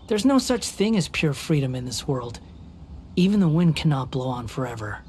There's no such thing as pure freedom in this world. Even the wind cannot blow on forever.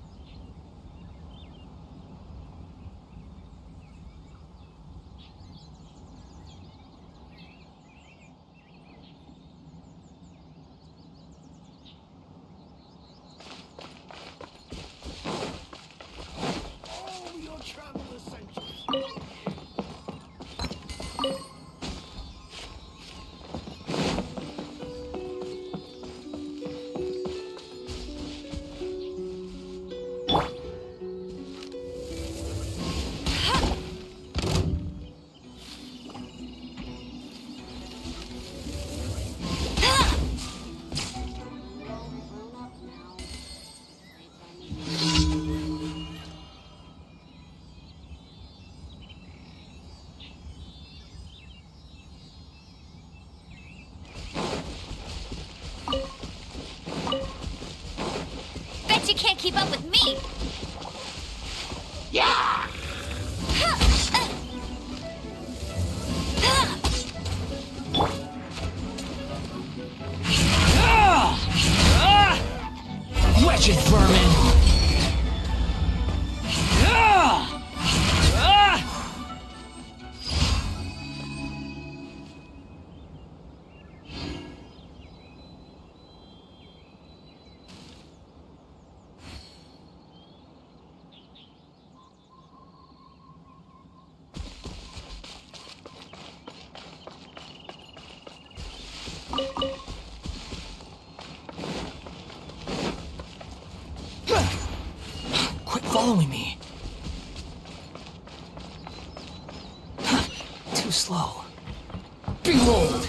Bet you can't keep up with me! Yeah! Wretched vermin! Quit following me. Too slow. Behold!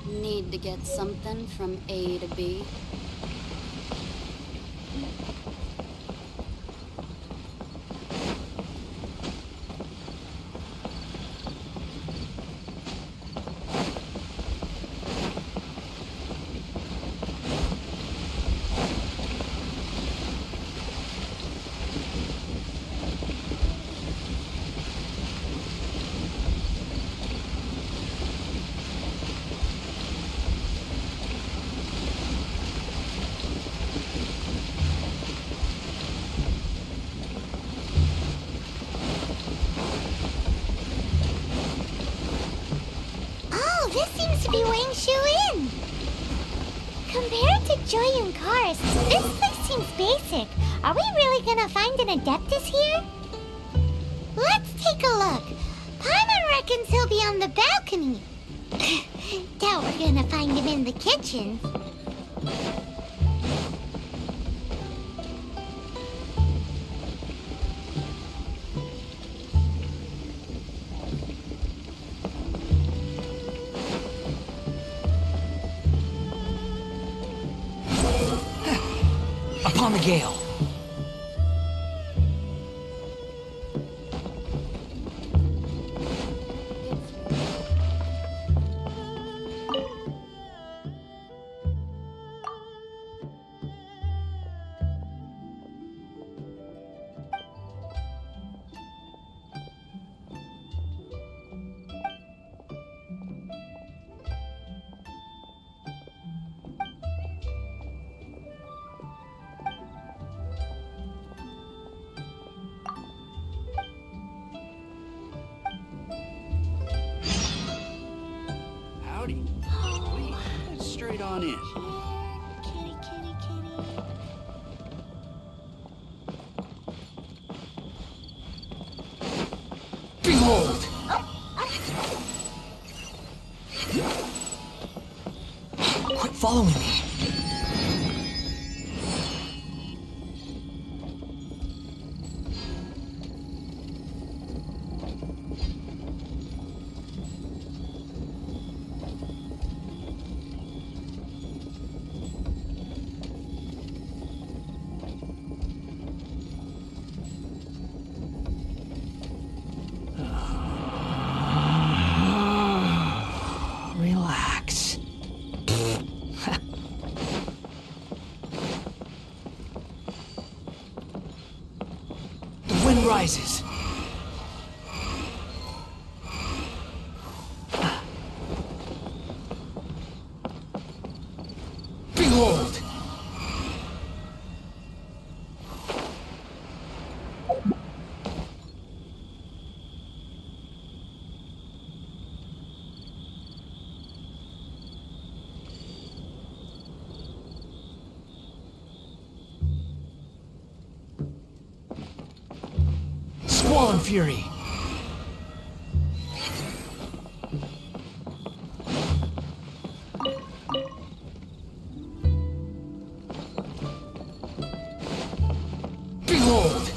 Need to get something from A to B. Compared to Joy and Cars, this place seems basic. Are we really gonna find an Adeptus here? Let's take a look. Paimon reckons he'll be on the balcony. Doubt we're gonna find him in the kitchen. Upon the gale. Howdy. Please, head straight on in. Kitty, kitty, kitty. Behold! Quit following me. Relax. The wind rises. Behold! Squall and fury. Behold!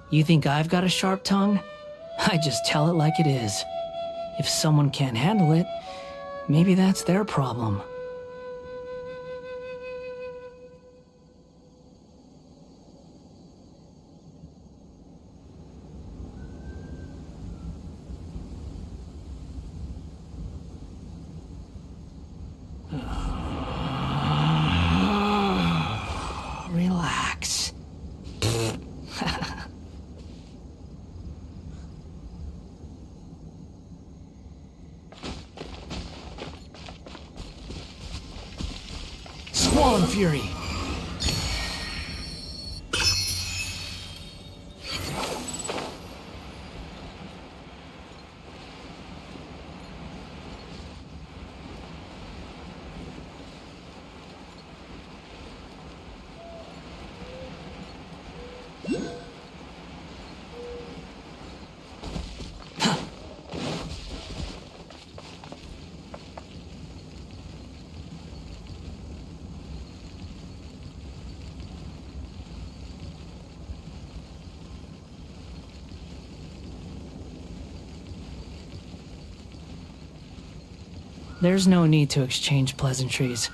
You think I've got a sharp tongue? I just tell it like it is. If someone can't handle it, maybe that's their problem. storm fury. There's no need to exchange pleasantries.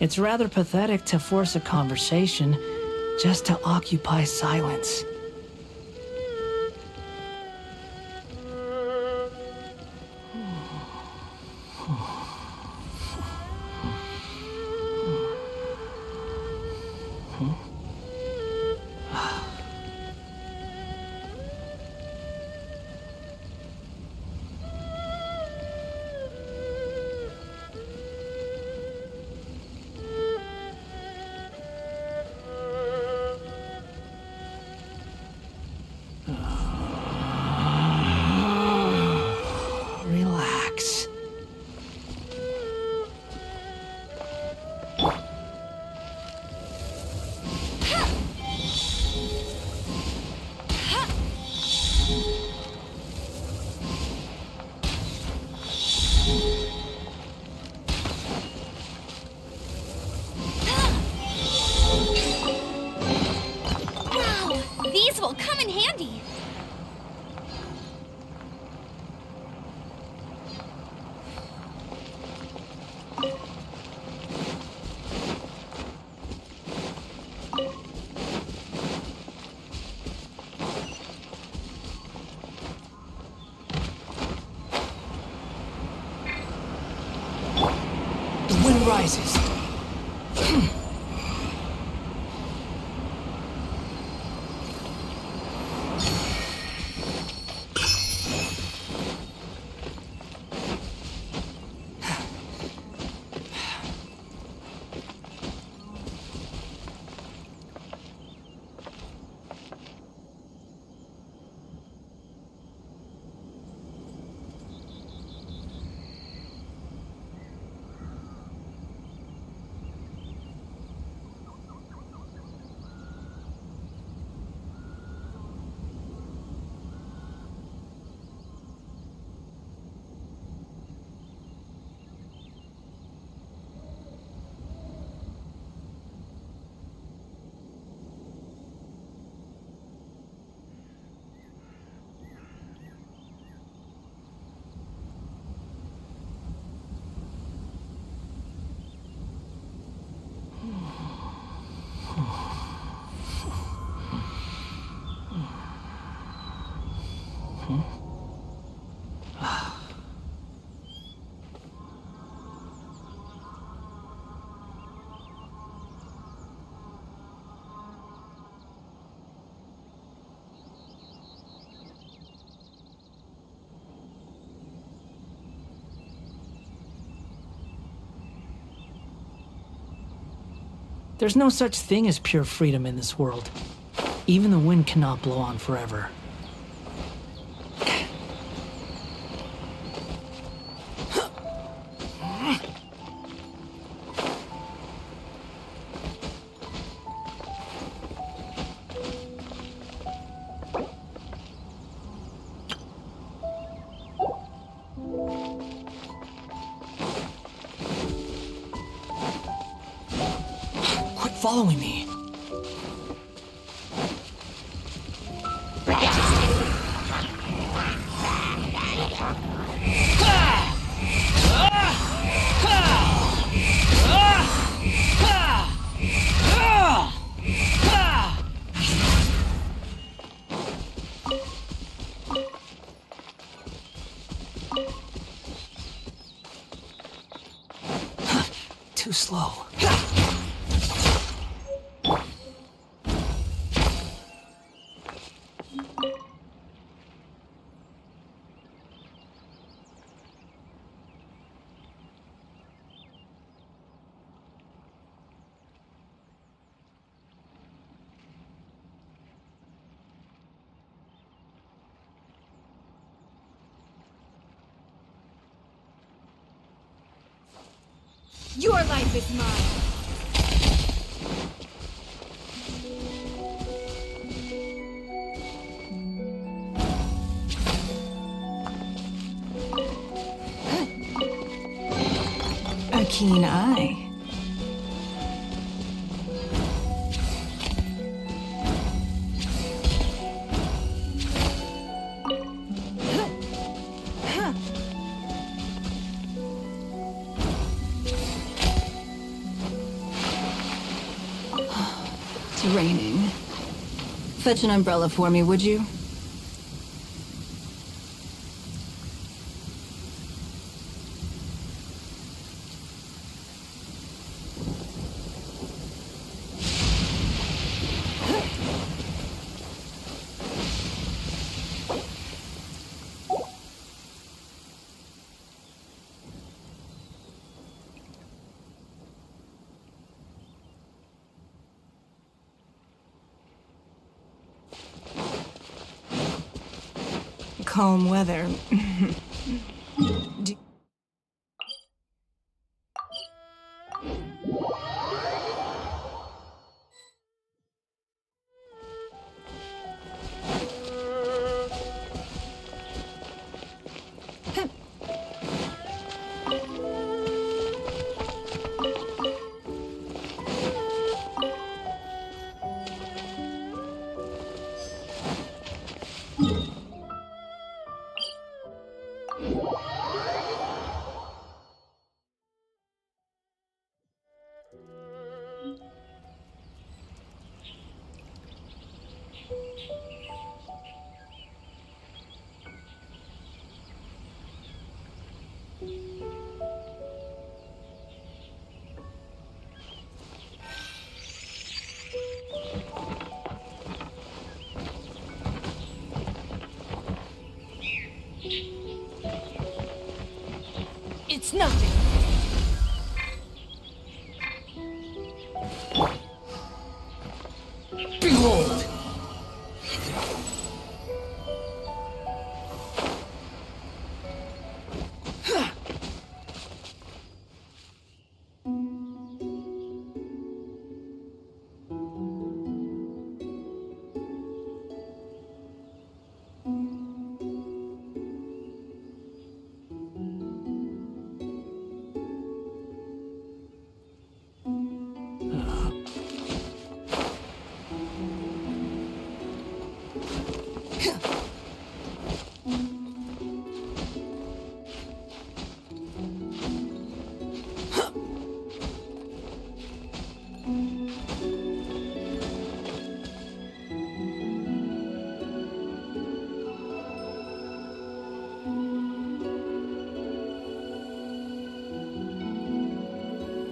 It's rather pathetic to force a conversation just to occupy silence. Relax. Wow, these will come in handy. The wind rises. There's no such thing as pure freedom in this world. Even the wind cannot blow on forever. Quit following me. Too slow. Your life is mine. A keen eye. It's raining. Fetch an umbrella for me, would you? Calm weather. Do It's nothing. Behold!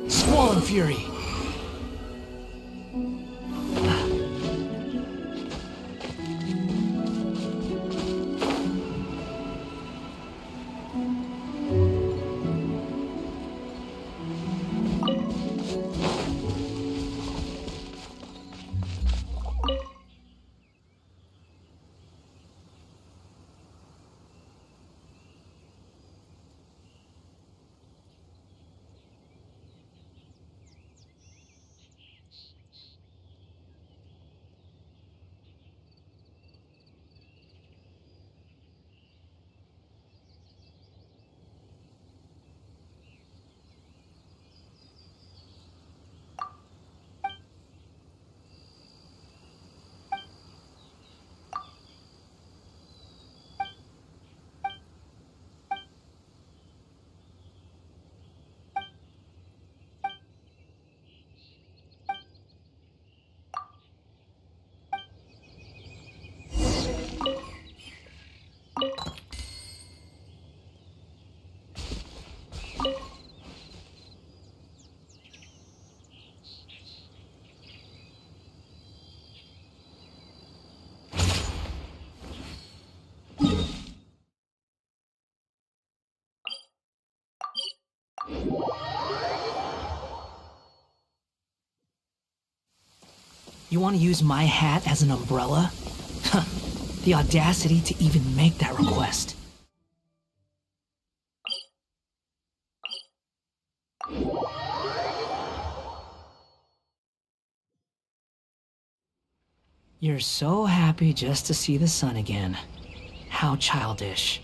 Squall Fury! You want to use my hat as an umbrella? Huh. The audacity to even make that request. You're so happy just to see the sun again. How childish.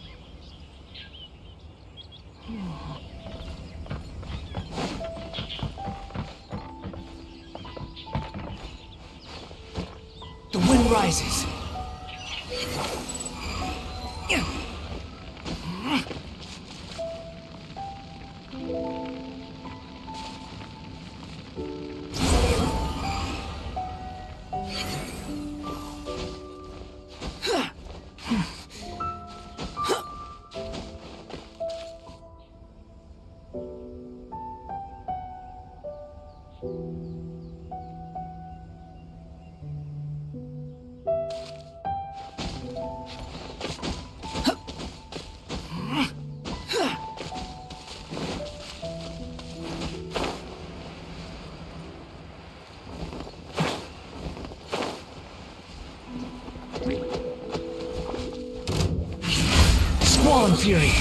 The wind rises. Squall and Fury!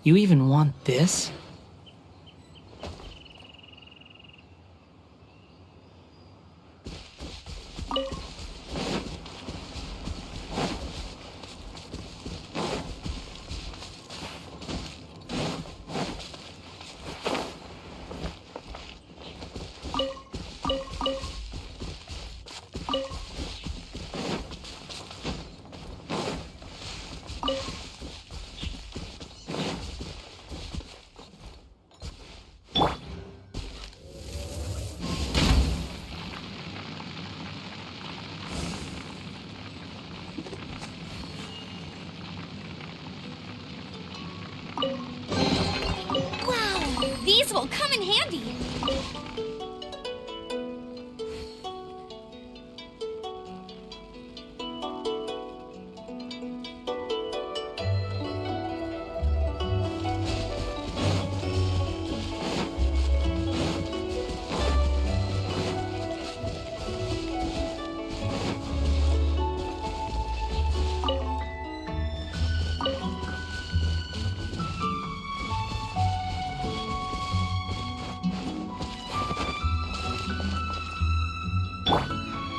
You even want this? Wow, these will come in handy.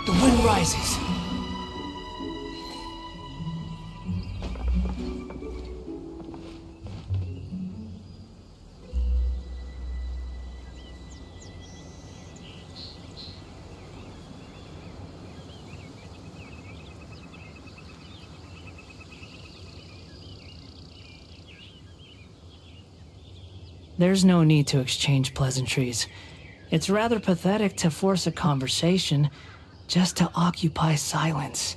The wind rises. There's no need to exchange pleasantries. It's rather pathetic to force a conversation just to occupy silence.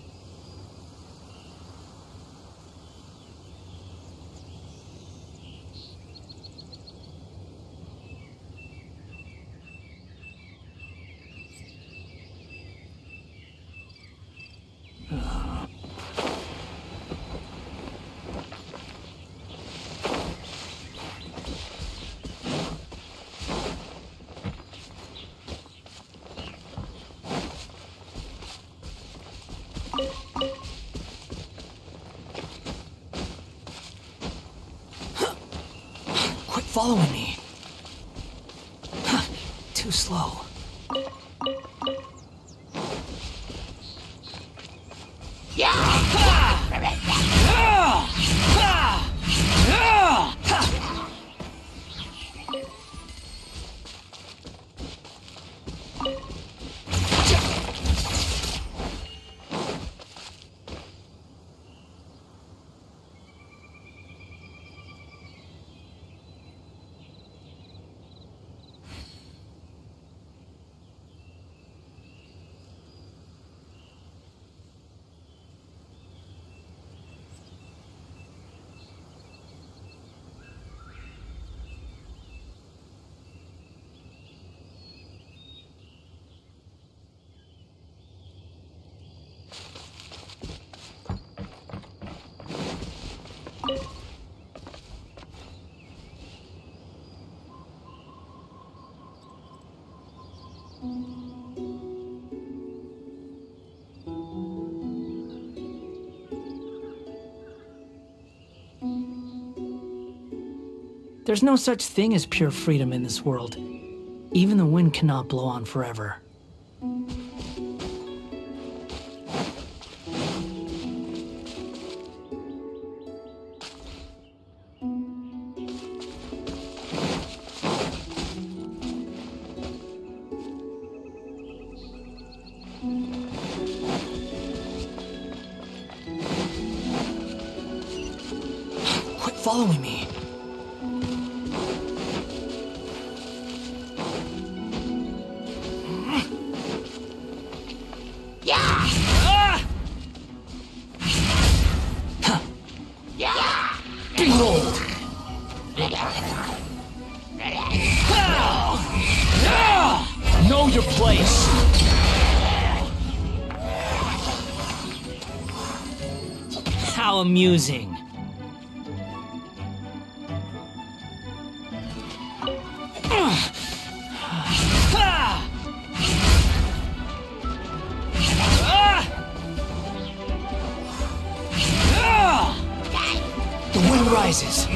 Quit following me. Too slow. There's no such thing as pure freedom in this world. Even the wind cannot blow on forever. Quit following me. Behold! Know your place! How amusing. The wind rises.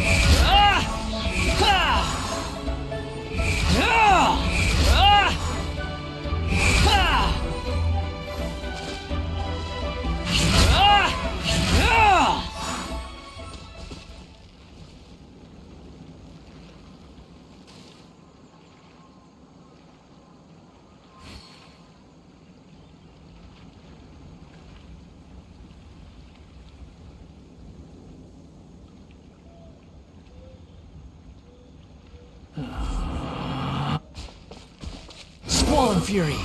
Squall and fury.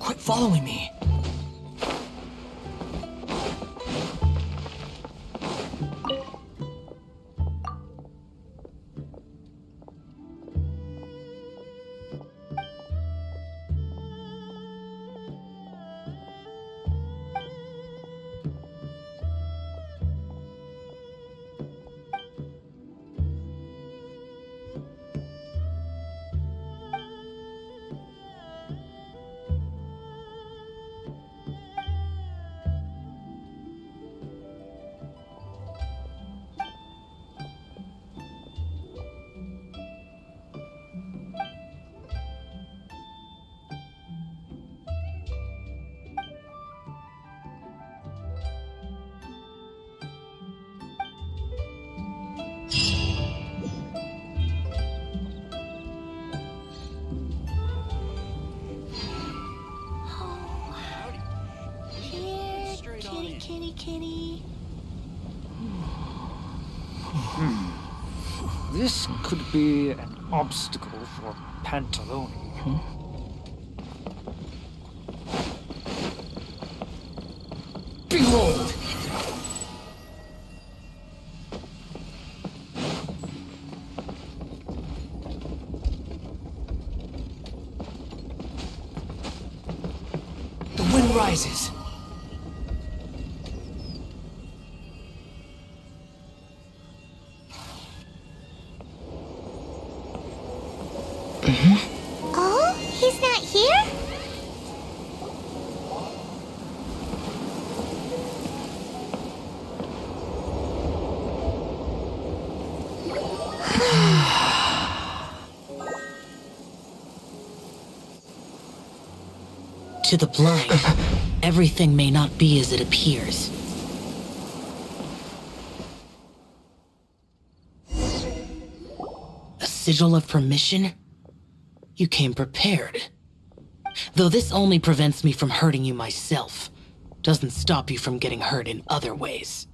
Quit following me. Kitty. This could be an obstacle for Pantaloni. Behold! The wind rises. Oh, he's not here? To the blind, everything may not be as it appears. A sigil of permission? You came prepared. Though this only prevents me from hurting you myself, doesn't stop you from getting hurt in other ways.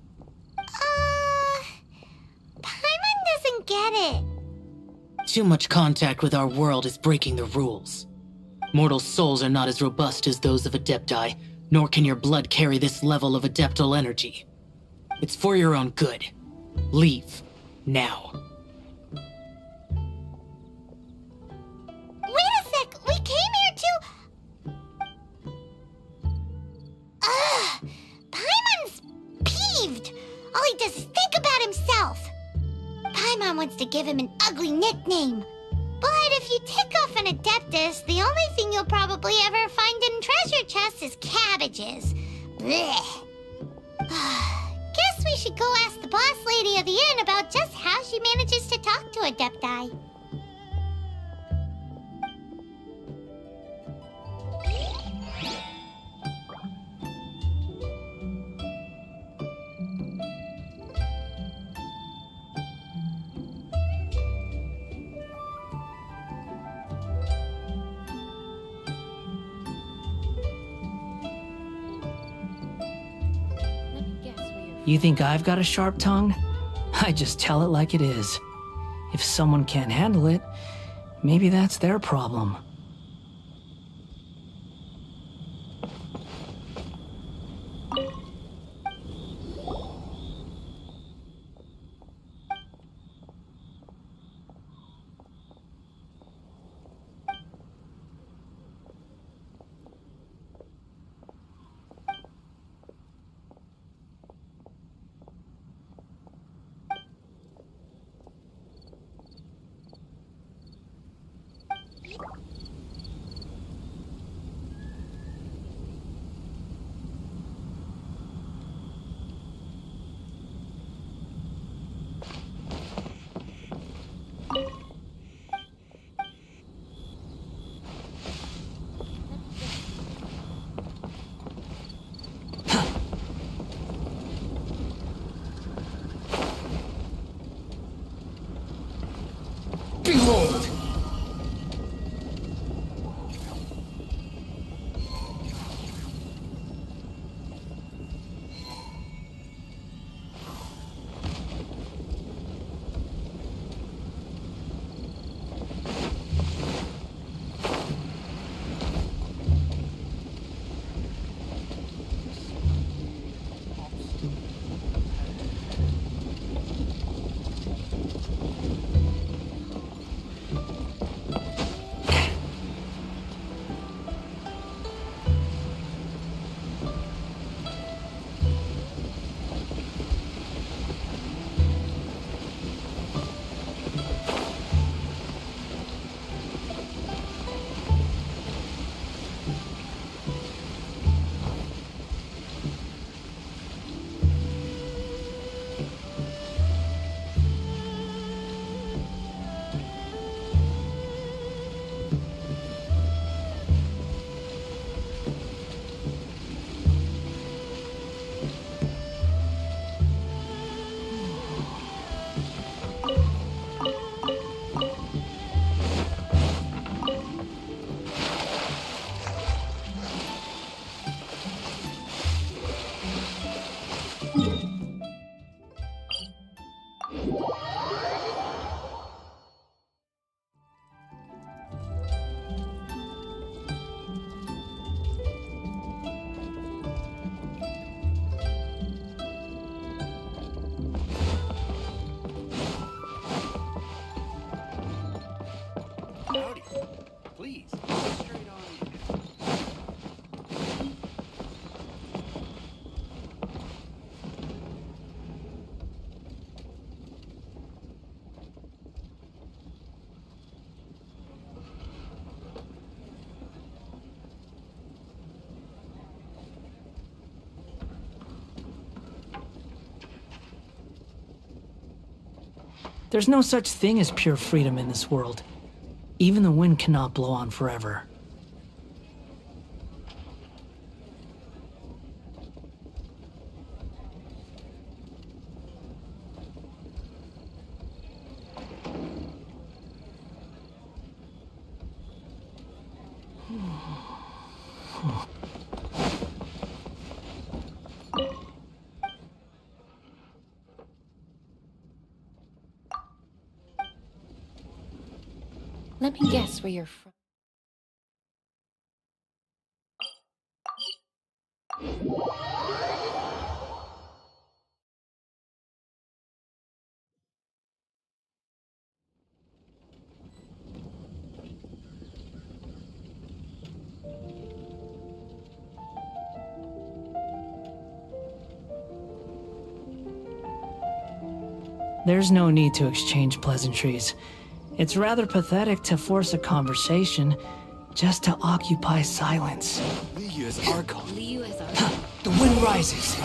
Paimon doesn't get it. Too much contact with our world is breaking the rules. Mortal souls are not as robust as those of Adepti, nor can your blood carry this level of adeptal energy. It's for your own good. Leave. Now. Wait a sec, we came here to... Paimon's peeved. All he does is think about himself. Paimon wants to give him an ugly nickname. But if you tick off an Adeptus, the only thing you'll probably ever find in treasure chests is cabbages. Blech. Guess we should go ask the boss lady of the inn about just how she manages to talk to Adepti. You think I've got a sharp tongue? I just tell it like it is. If someone can't handle it, maybe that's their problem. Behold! Howdy. Please, straight on in. There's no such thing as pure freedom in this world. Even the wind cannot blow on forever. Let me guess where you're from. There's no need to exchange pleasantries. It's rather pathetic to force a conversation just to occupy silence. Liu is Archon. Liu is our... The wind rises.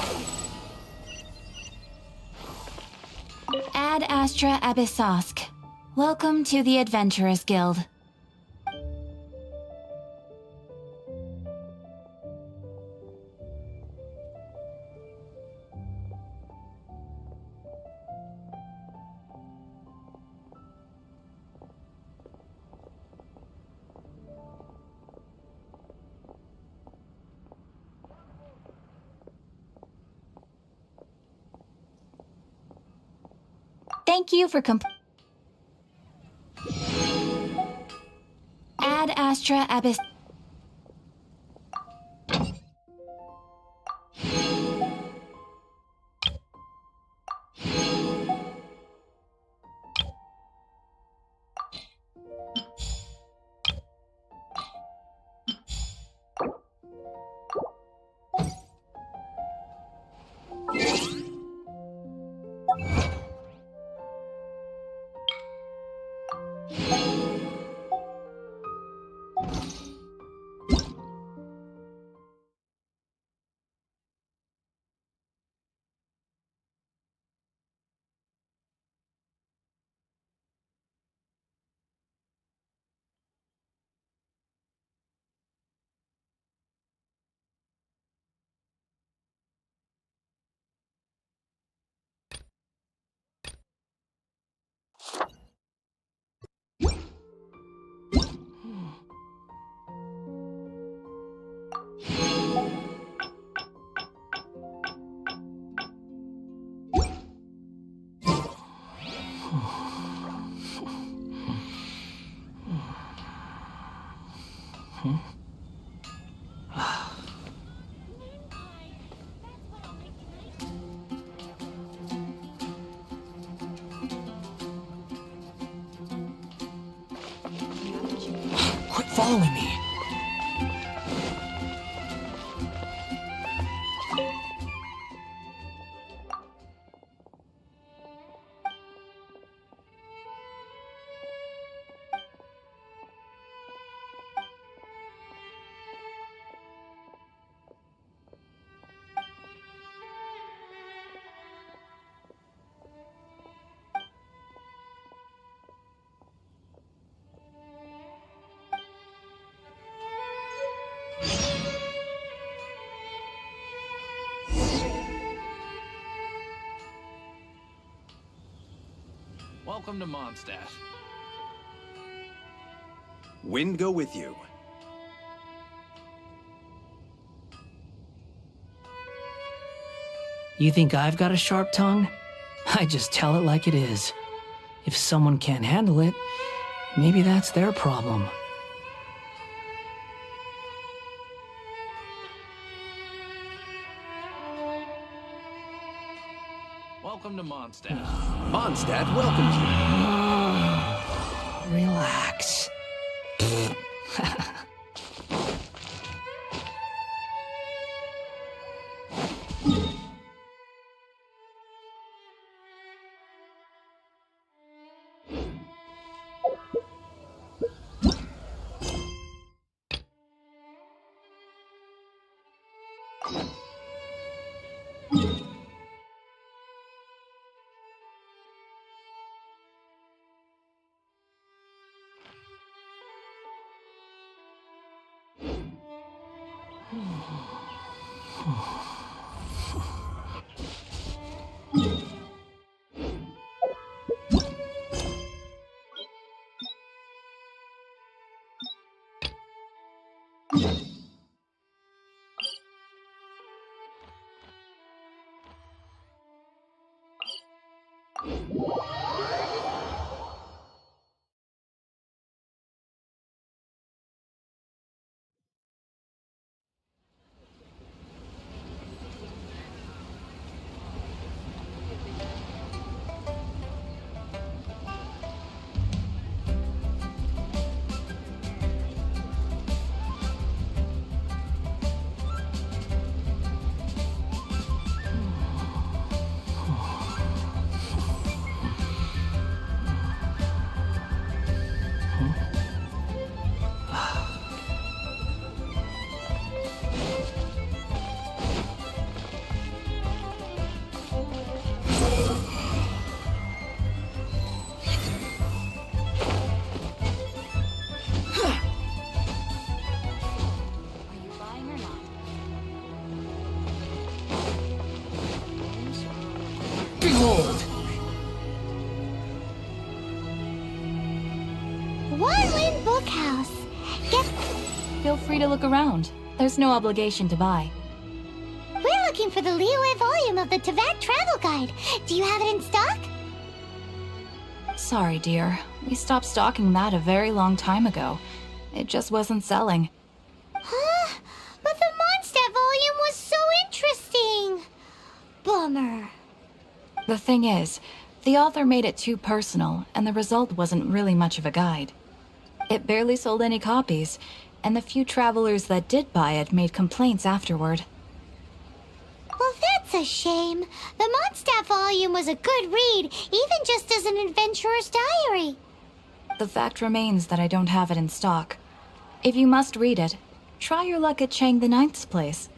Ad Astra Abyssosk. Welcome to the Adventurers Guild. Thank you for Ad Astra Abyss. Quit following me. Welcome to Mondstadt. Wind go with you. You think I've got a sharp tongue? I just tell it like it is. If someone can't handle it, maybe that's their problem. Welcome to Mondstadt. Mondstadt welcomes you. Relax. Behold! Warwind Bookhouse. Get. Feel free to look around. There's no obligation to buy. We're looking for the Liyue volume of the Teyvat Travel Guide. Do you have it in stock? Sorry, dear. We stopped stocking that a very long time ago. It just wasn't selling. Huh? But the Mondstadt volume was so interesting. Bummer. The thing is, the author made it too personal, and the result wasn't really much of a guide. It barely sold any copies, and the few travelers that did buy it made complaints afterward. Well, that's a shame. The Mondstadt volume was a good read, even just as an adventurer's diary. The fact remains that I don't have it in stock. If you must read it, try your luck at Chang the Ninth's place.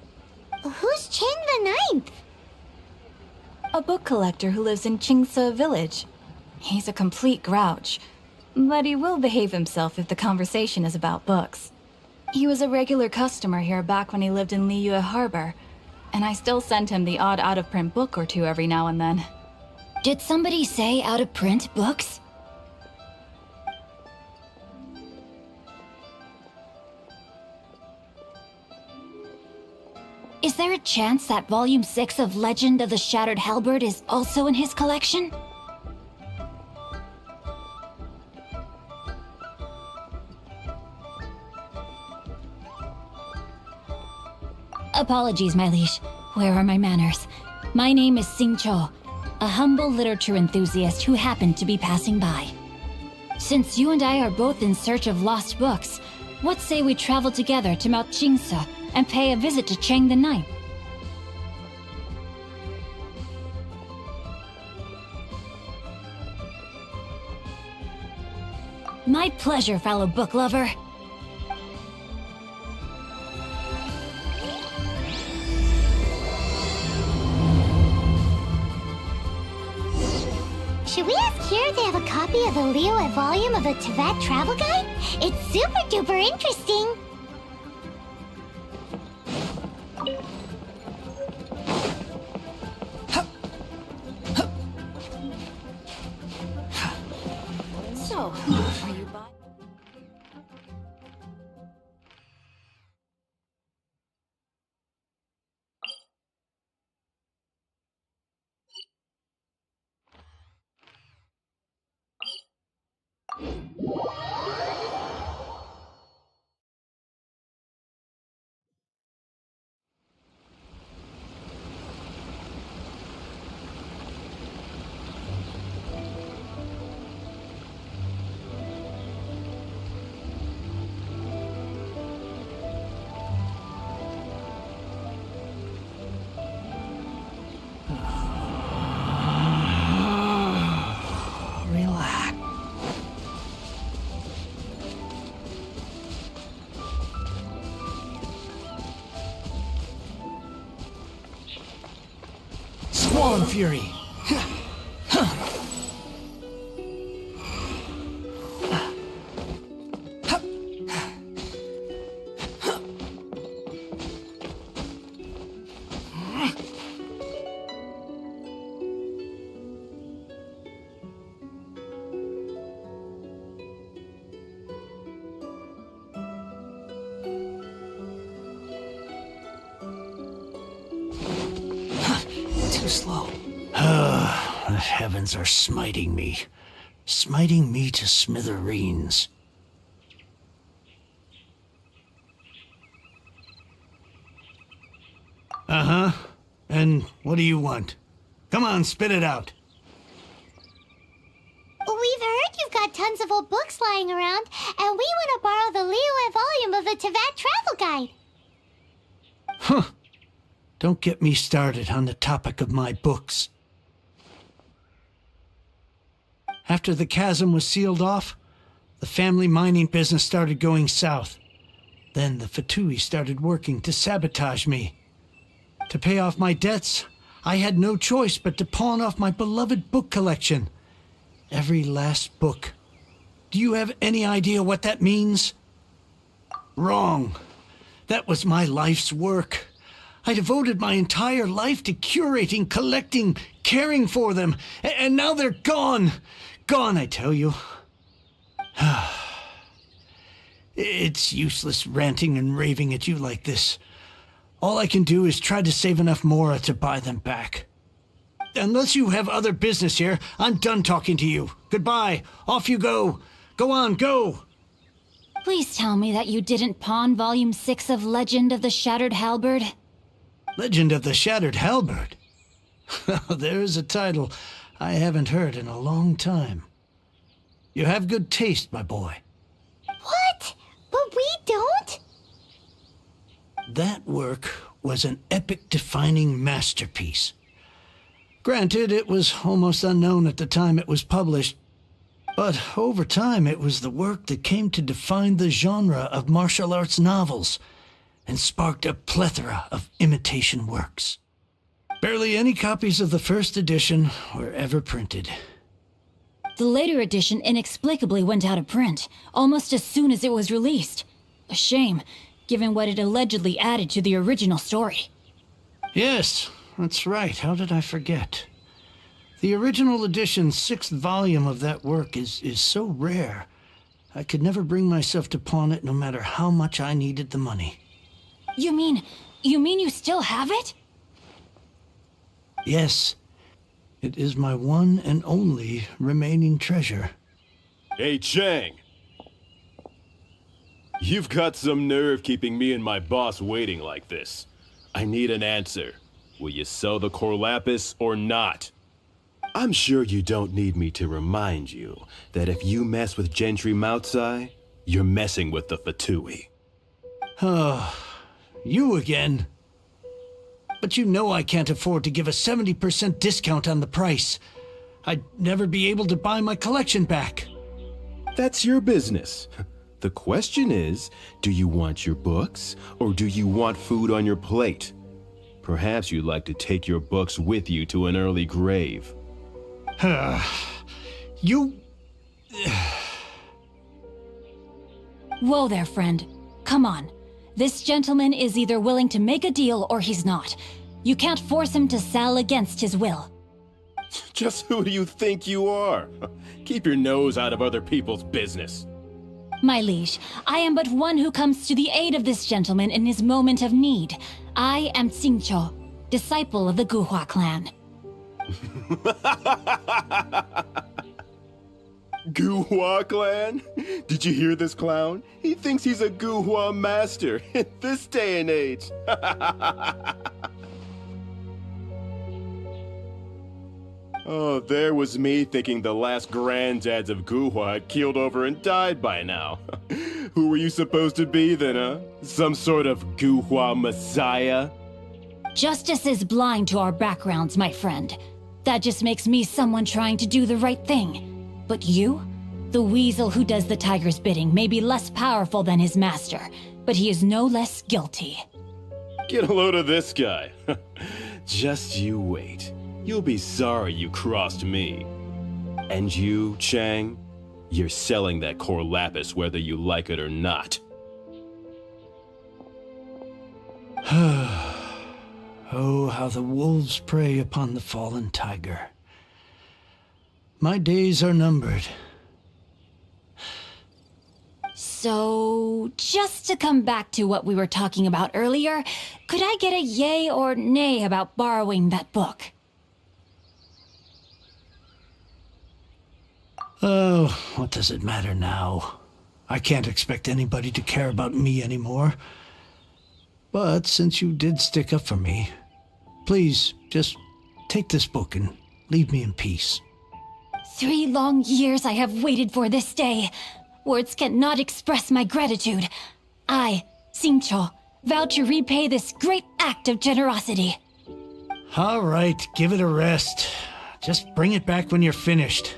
Who's Chang the Ninth? A book collector who lives in Qingce village. He's a complete grouch, but he will behave himself if the conversation is about books. He was a regular customer here back when he lived in Liyue Harbor, and I still send him the odd out-of-print book or two every now and then. Did somebody say out-of-print books? Is there a chance that Volume 6 of Legend of the Shattered Halberd is also in his collection? Apologies, my liege. Where are my manners? My name is Sing Cho, a humble literature enthusiast who happened to be passing by. Since you and I are both in search of lost books, what say we travel together to Mount Qingce and pay a visit to Chang the Ninth? My pleasure, fellow book lover. Should we ask here if they have a copy of the Liyue volume of the Teyvat Travel Guide? It's super duper interesting. So, are you buying? Relax. Squall and Fury. too slow. The heavens are smiting me to smithereens. Uh-huh. And what do you want? Come on, spit it out. We've heard you've got tons of old books lying around, and we want to borrow the Liyue volume of the Teyvat Travel Guide. Huh. Don't get me started on the topic of my books. After the chasm was sealed off, the family mining business started going south. Then the Fatui started working to sabotage me. To pay off my debts, I had no choice but to pawn off my beloved book collection. Every last book. Do you have any idea what that means? Wrong. That was my life's work. I devoted my entire life to curating, collecting, caring for them, and now they're gone. Gone, I tell you. It's useless ranting and raving at you like this. All I can do is try to save enough Mora to buy them back. Unless you have other business here, I'm done talking to you. Goodbye. Off you go. Go on, go. Please tell me that you didn't pawn Volume 6 of Legend of the Shattered Halberd. Legend of the Shattered Halberd? There's a title I haven't heard in a long time. You have good taste, my boy. What? But we don't? That work was an epic-defining masterpiece. Granted, it was almost unknown at the time it was published, but over time it was the work that came to define the genre of martial arts novels and sparked a plethora of imitation works. Barely any copies of the first edition were ever printed. The later edition inexplicably went out of print, almost as soon as it was released. A shame, given what it allegedly added to the original story. Yes, that's right. How did I forget? The original edition's 6th volume of that work is so rare, I could never bring myself to pawn it no matter how much I needed the money. You mean you still have it? Yes. It is my one and only remaining treasure. Hey, Chang! You've got some nerve keeping me and my boss waiting like this. I need an answer. Will you sell the core lapis or not? I'm sure you don't need me to remind you that if you mess with Gentry Moutsai, you're messing with the Fatui. Oh, you again. But you know I can't afford to give a 70% discount on the price. I'd never be able to buy my collection back. That's your business. The question is, do you want your books, or do you want food on your plate? Perhaps you'd like to take your books with you to an early grave. You... Whoa there, friend. Come on. This gentleman is either willing to make a deal or he's not. You can't force him to sell against his will. Just who do you think you are? Keep your nose out of other people's business. My liege, I am but one who comes to the aid of this gentleman in his moment of need. I am Xingqiu, disciple of the Guhua clan. Guhua clan? Did you hear this clown? He thinks he's a Guhua master in this day and age. Oh, there was me thinking the last granddads of Guhua had keeled over and died by now. Who were you supposed to be then, huh? Some sort of Guhua messiah? Justice is blind to our backgrounds, my friend. That just makes me someone trying to do the right thing. But you? The weasel who does the tiger's bidding may be less powerful than his master, but he is no less guilty. Get a load of this guy. Just you wait. You'll be sorry you crossed me. And you, Chang, you're selling that core lapis whether you like it or not. Oh, how the wolves prey upon the fallen tiger. My days are numbered. So, just to come back to what we were talking about earlier, could I get a yay or nay about borrowing that book? Oh, what does it matter now? I can't expect anybody to care about me anymore. But since you did stick up for me, please just take this book and leave me in peace. 3 long years I have waited for this day. Words cannot express my gratitude. I, Xingqiu, vow to repay this great act of generosity. All right, give it a rest. Just bring it back when you're finished.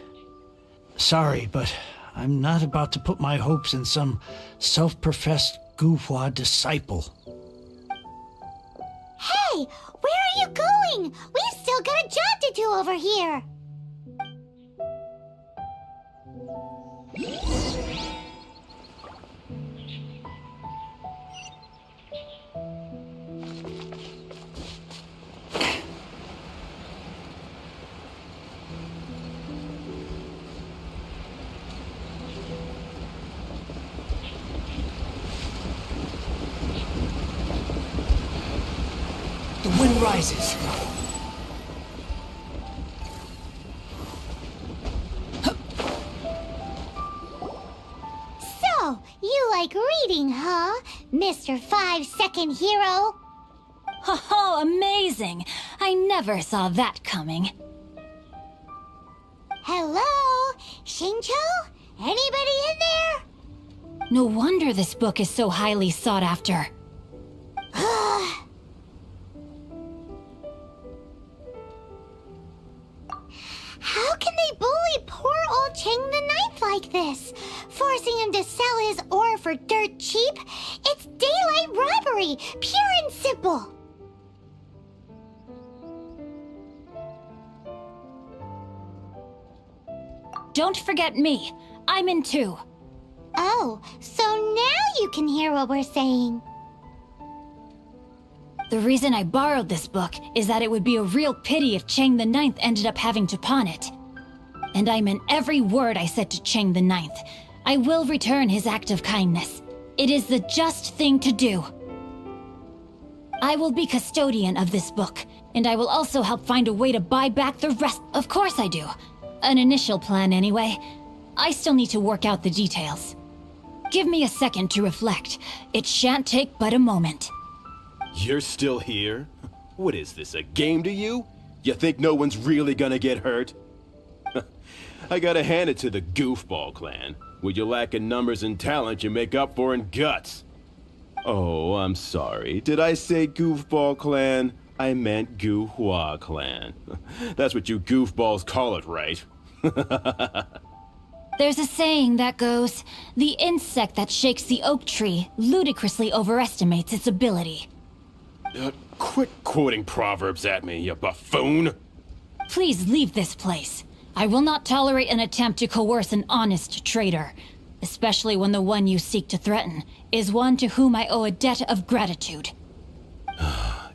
Sorry, but I'm not about to put my hopes in some self-professed Guhua disciple. Hey, where are you going? We've still got a job to do over here. The wind rises. So, you like reading, huh, Mr. 5-second hero? Oh, amazing! I never saw that coming. Hello? Xingqiu? Anybody in there? No wonder this book is so highly sought after. How can they bully poor old Chang the Ninth like this? Forcing him to sell his ore for dirt cheap? It's daylight robbery, pure and simple. Don't forget me. I'm in too. Oh, so now you can hear what we're saying. The reason I borrowed this book is that it would be a real pity if Chang the Ninth ended up having to pawn it. And I meant every word I said to Chang the Ninth. I will return his act of kindness. It is the just thing to do. I will be custodian of this book, and I will also help find a way to buy back the rest. Of course I do. An initial plan anyway. I still need to work out the details. Give me a second to reflect. It shan't take but a moment. You're still here? What is this, a game to you? You think no one's really gonna get hurt? I gotta hand it to the Goofball clan. What you lack in numbers and talent, you make up for in guts. Oh, I'm sorry. Did I say Goofball clan? I meant Guhua clan. That's what you goofballs call it, right? There's a saying that goes, the insect that shakes the oak tree ludicrously overestimates its ability. Quit quoting proverbs at me, you buffoon! Please leave this place. I will not tolerate an attempt to coerce an honest trader, especially when the one you seek to threaten is one to whom I owe a debt of gratitude.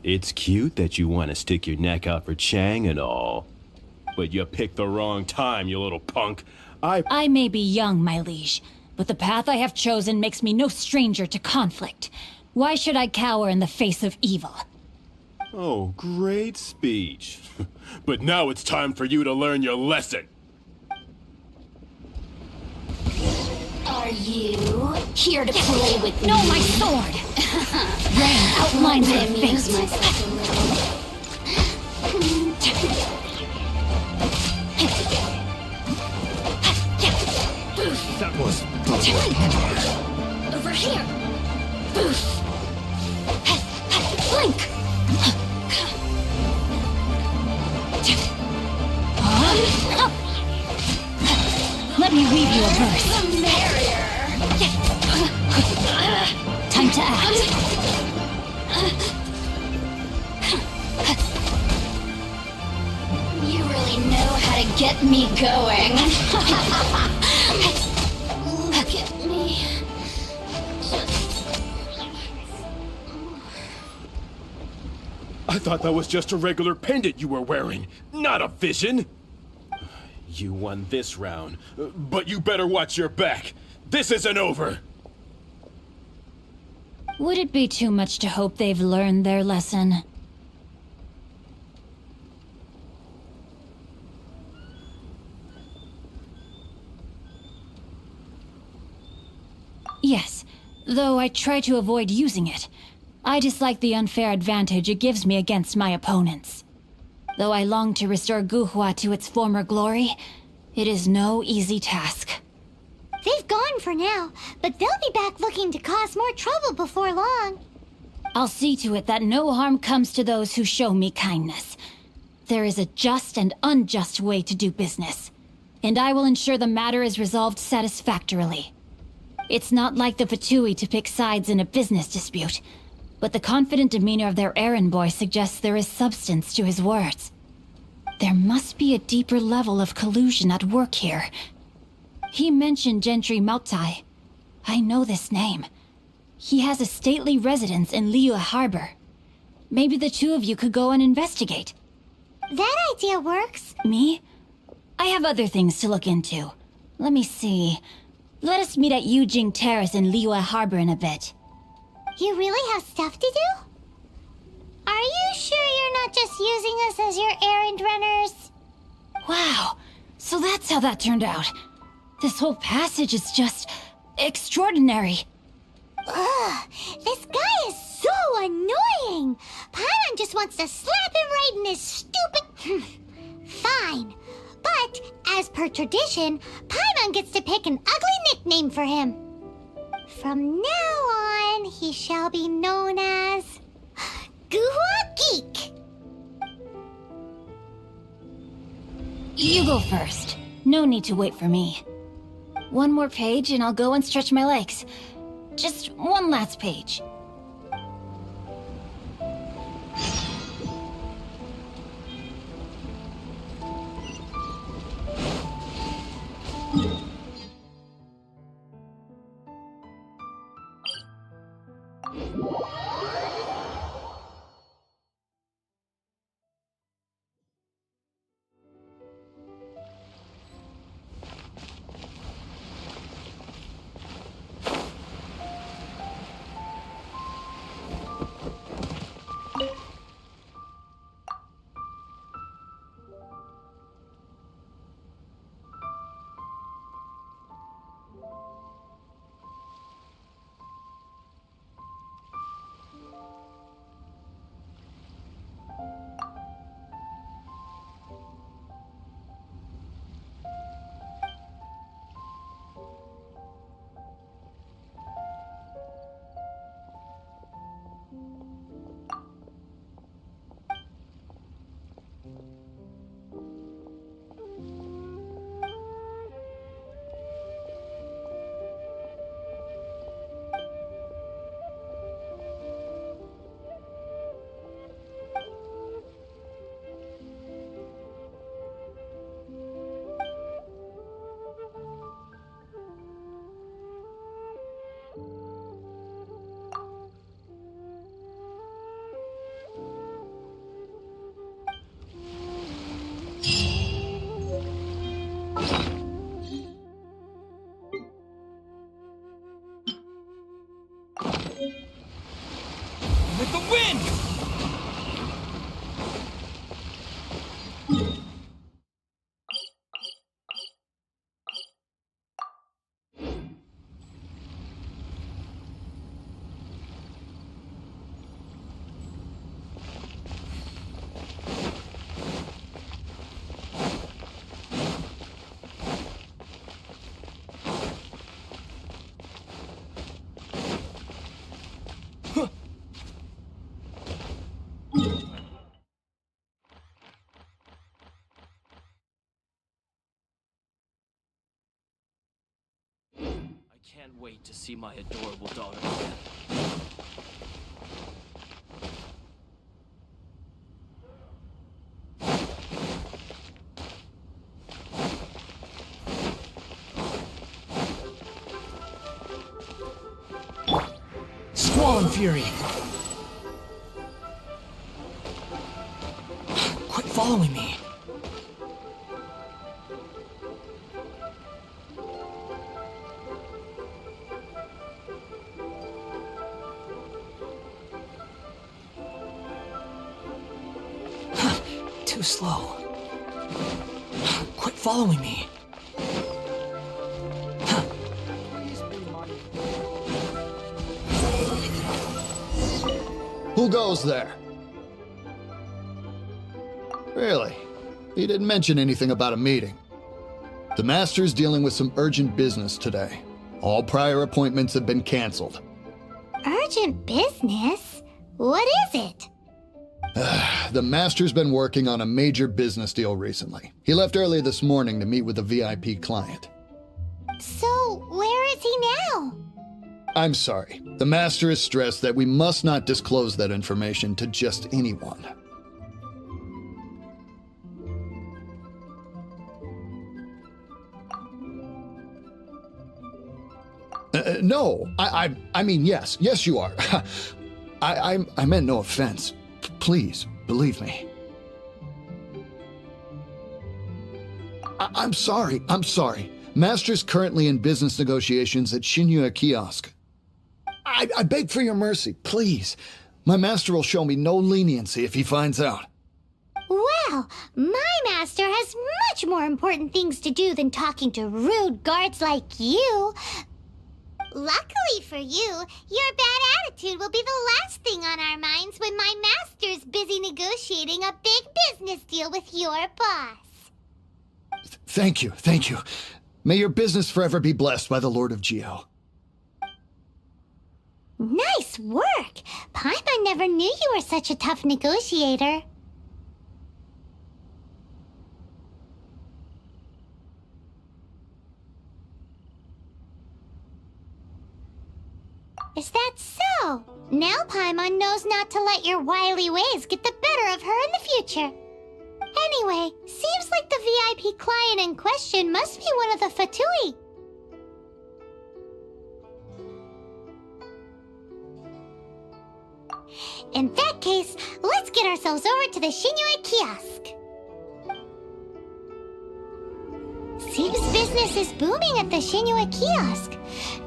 It's cute that you want to stick your neck out for Chang and all. But you picked the wrong time, you little punk. I may be young, my liege, but the path I have chosen makes me no stranger to conflict. Why should I cower in the face of evil? Oh, great speech. But now it's time for you to learn your lesson. Are you here to play with me? No, my sword! Rain outlines your face. Myself a little. That was Over here! Boof! Blink! Let me weave you a verse. The merrier. Time to act. You really know how to get me going. Look at me. I thought that was just a regular pendant you were wearing, not a vision. You won this round, but you better watch your back. This isn't over. Would it be too much to hope they've learned their lesson? Yes, though I try to avoid using it. I dislike the unfair advantage it gives me against my opponents. Though I long to restore Guhua to its former glory, it is no easy task. They've gone for now, but they'll be back looking to cause more trouble before long. I'll see to it that no harm comes to those who show me kindness. There is a just and unjust way to do business, and I will ensure the matter is resolved satisfactorily. It's not like the Fatui to pick sides in a business dispute, but the confident demeanor of their errand boy suggests there is substance to his words. There must be a deeper level of collusion at work here. He mentioned Gentry Mautai. I know this name. He has a stately residence in Liyue Harbor. Maybe the two of you could go and investigate. That idea works. Me? I have other things to look into. Let me see. Let us meet at Yujing Terrace in Liyue Harbor in a bit. You really have stuff to do? Are you sure you're not just using us as your errand runners? Wow, so that's how that turned out. This whole passage is just extraordinary. Ugh, this guy is so annoying. Paimon just wants to slap him right in his stupid... Fine. But, as per tradition, Paimon gets to pick an ugly nickname for him. From now on, he shall be known as... Guhua Geek. You go first. No need to wait for me. One more page and I'll go and stretch my legs. Just one last page. With the wind! Can't wait to see my adorable daughter again. Squall Fury! Quit following me! Too slow. Quit following me. Please be mindful. Who goes there? Really? He didn't mention anything about a meeting. The Master's dealing with some urgent business today. All prior appointments have been canceled. Urgent business? What is it? The Master's been working on a major business deal recently. He left early this morning to meet with a VIP client. So, where is he now? I'm sorry. The Master is stressed that we must not disclose that information to just anyone. No, I mean, yes. Yes, you are. I meant no offense. Please, believe me. I'm sorry. Master's currently in business negotiations at Shinya Kiosk. I beg for your mercy, please. My master will show me no leniency if he finds out. Well, my master has much more important things to do than talking to rude guards like you. Luckily for you, your bad attitude will be the last thing on our minds when my master's busy negotiating a big business deal with your boss. Thank you. May your business forever be blessed by the Lord of Geo. Nice work! Paimon never knew you were such a tough negotiator. Is that so? Now Paimon knows not to let your wily ways get the better of her in the future. Anyway, seems like the VIP client in question must be one of the Fatui. In that case, let's get ourselves over to the Shinue Kiosk. Seems business is booming at the Shinue Kiosk.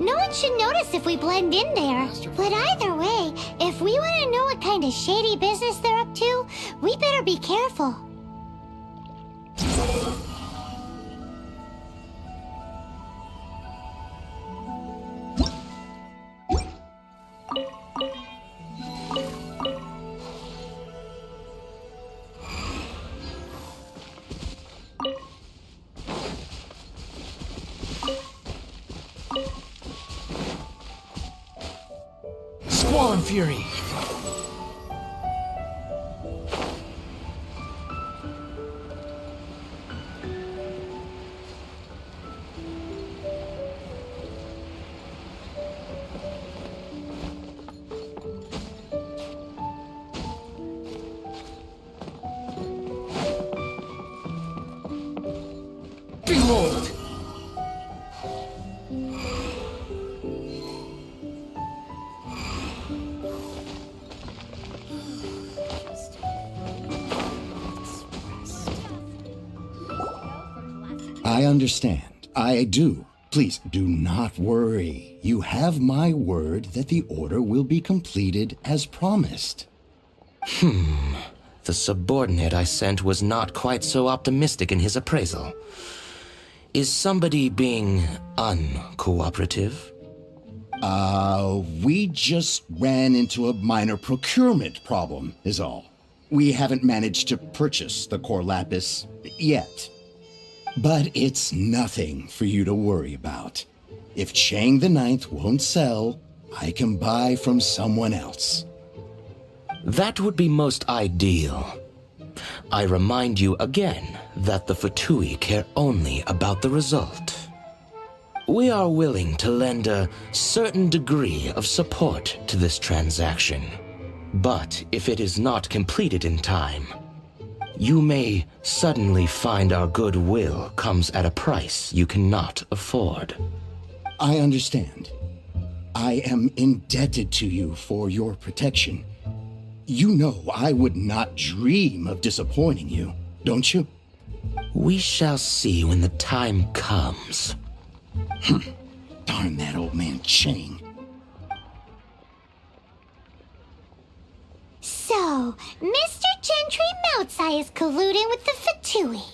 No one should notice if we blend in there. But either way, if we want to know what kind of shady business they're up to, we better be careful. Squall Fury. Behold! I understand. I do. Please do not worry. You have my word that the order will be completed as promised. The subordinate I sent was not quite so optimistic in his appraisal. Is somebody being uncooperative? We just ran into a minor procurement problem, is all. We haven't managed to purchase the core lapis yet. But it's nothing for you to worry about. If Chang the Ninth won't sell, I can buy from someone else. That would be most ideal. I remind you again that the Fatui care only about the result. We are willing to lend a certain degree of support to this transaction. But if it is not completed in time, you may suddenly find our goodwill comes at a price you cannot afford. I understand. I am indebted to you for your protection. You know I would not dream of disappointing you, don't you? We shall see when the time comes. Darn that old man Chang. So, Mr. Gentry Moutsai is colluding with the Fatui.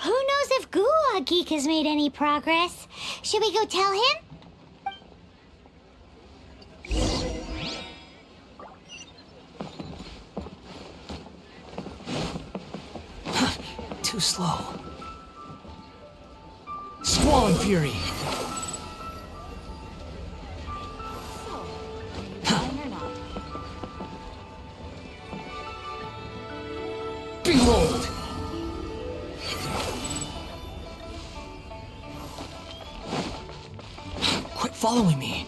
Who knows if Guwa Geek has made any progress? Should we go tell him? Too slow. Squall and fury. Behold! Quit following me.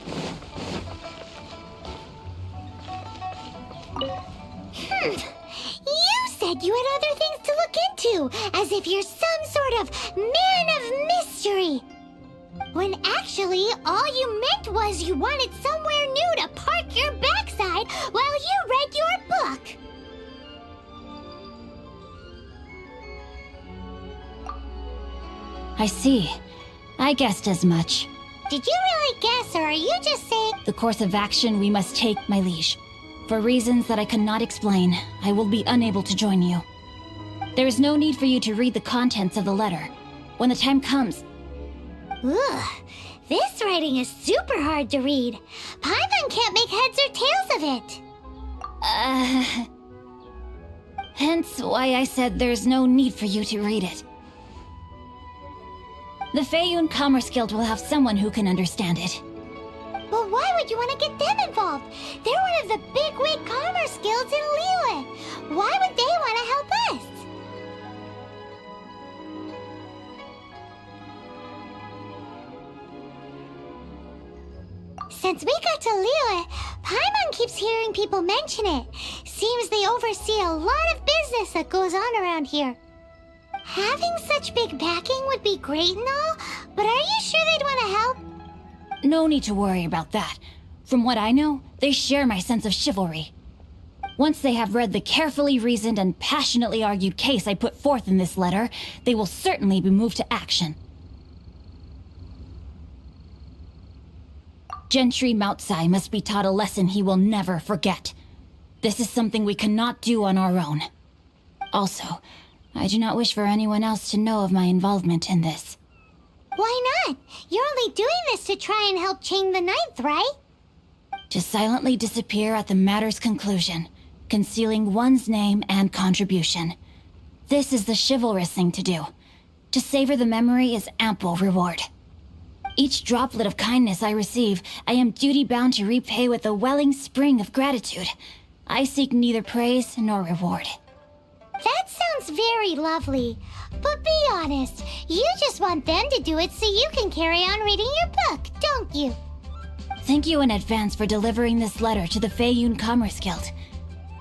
You said you had other things to look into, as if you're some sort of man of mystery. When actually, all you meant was you wanted somewhere new to park your backside while you read your book. I see. I guessed as much. Did you really guess, or are you just saying— The course of action we must take, my liege. For reasons that I cannot explain, I will be unable to join you. There is no need for you to read the contents of the letter. When the time comes... Ugh, this writing is super hard to read. Paimon can't make heads or tails of it. Hence why I said there's no need for you to read it. The Feiyun Commerce Guild will have someone who can understand it. But why would you want to get them involved? They're one of the bigwig commerce guilds in Liyue. Why would they want to help us? Since we got to Liyue, Paimon keeps hearing people mention it. Seems they oversee a lot of business that goes on around here. Having such big backing would be great and all, but are you sure they'd want to help? No need to worry about that. From what I know, they share my sense of chivalry. Once they have read the carefully reasoned and passionately argued case I put forth in this letter, they will certainly be moved to action. Gentry Moutsai must be taught a lesson he will never forget. This is something we cannot do on our own. Also, I do not wish for anyone else to know of my involvement in this. Why not? You're only doing this to try and help Chang the Ninth, right? To silently disappear at the matter's conclusion, concealing one's name and contribution. This is the chivalrous thing to do. To savor the memory is ample reward. Each droplet of kindness I receive, I am duty-bound to repay with a welling spring of gratitude. I seek neither praise nor reward. That sounds very lovely. But be honest, you just want them to do it so you can carry on reading your book, don't you? Thank you in advance for delivering this letter to the Feiyun Commerce Guild.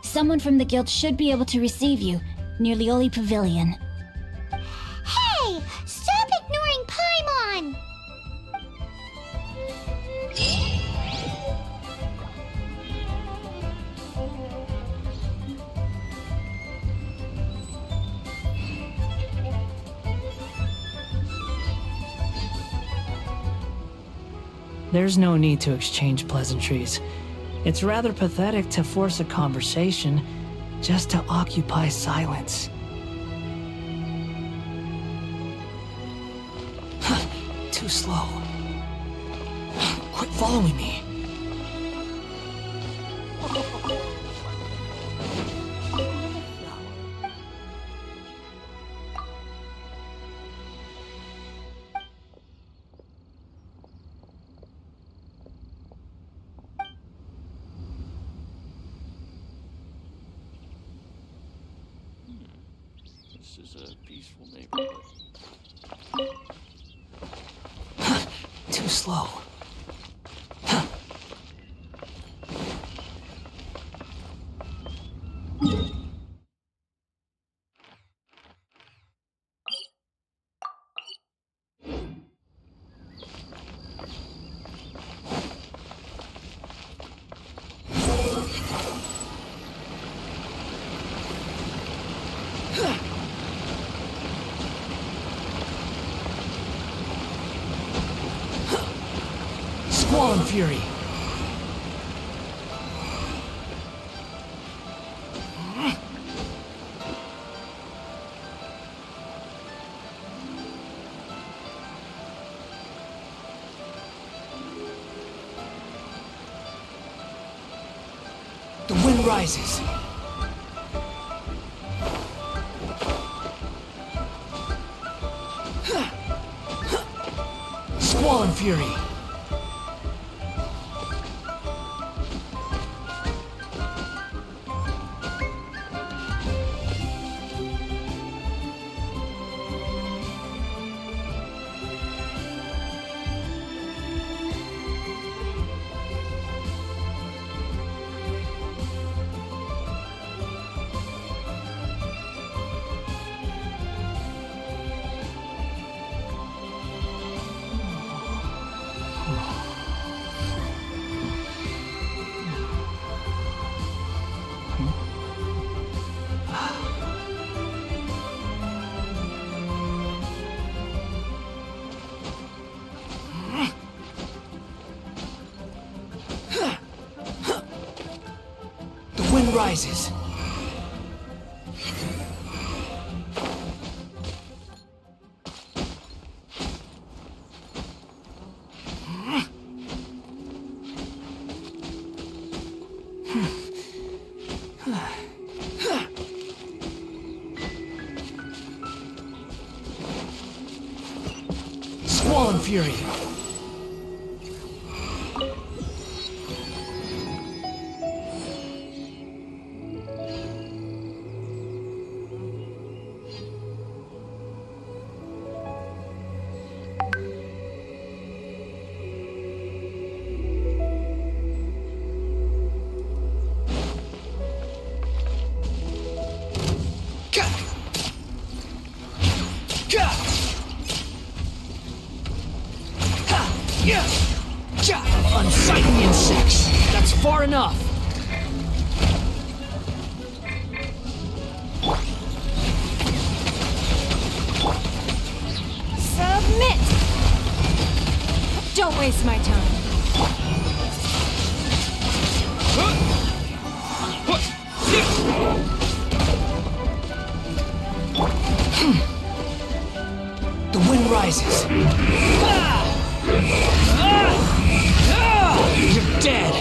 Someone from the guild should be able to receive you near Lioli Pavilion. Hey! Stop ignoring Paimon! There's no need to exchange pleasantries. It's rather pathetic to force a conversation just to occupy silence. Too slow. Quit following me. This is a peaceful neighborhood. Too slow. Squall and fury. The wind rises. Squall and Fury. The wind rises. Squall and Fury. Unsightly insects. That's far enough. Submit! Don't waste my time. The wind rises. You're dead.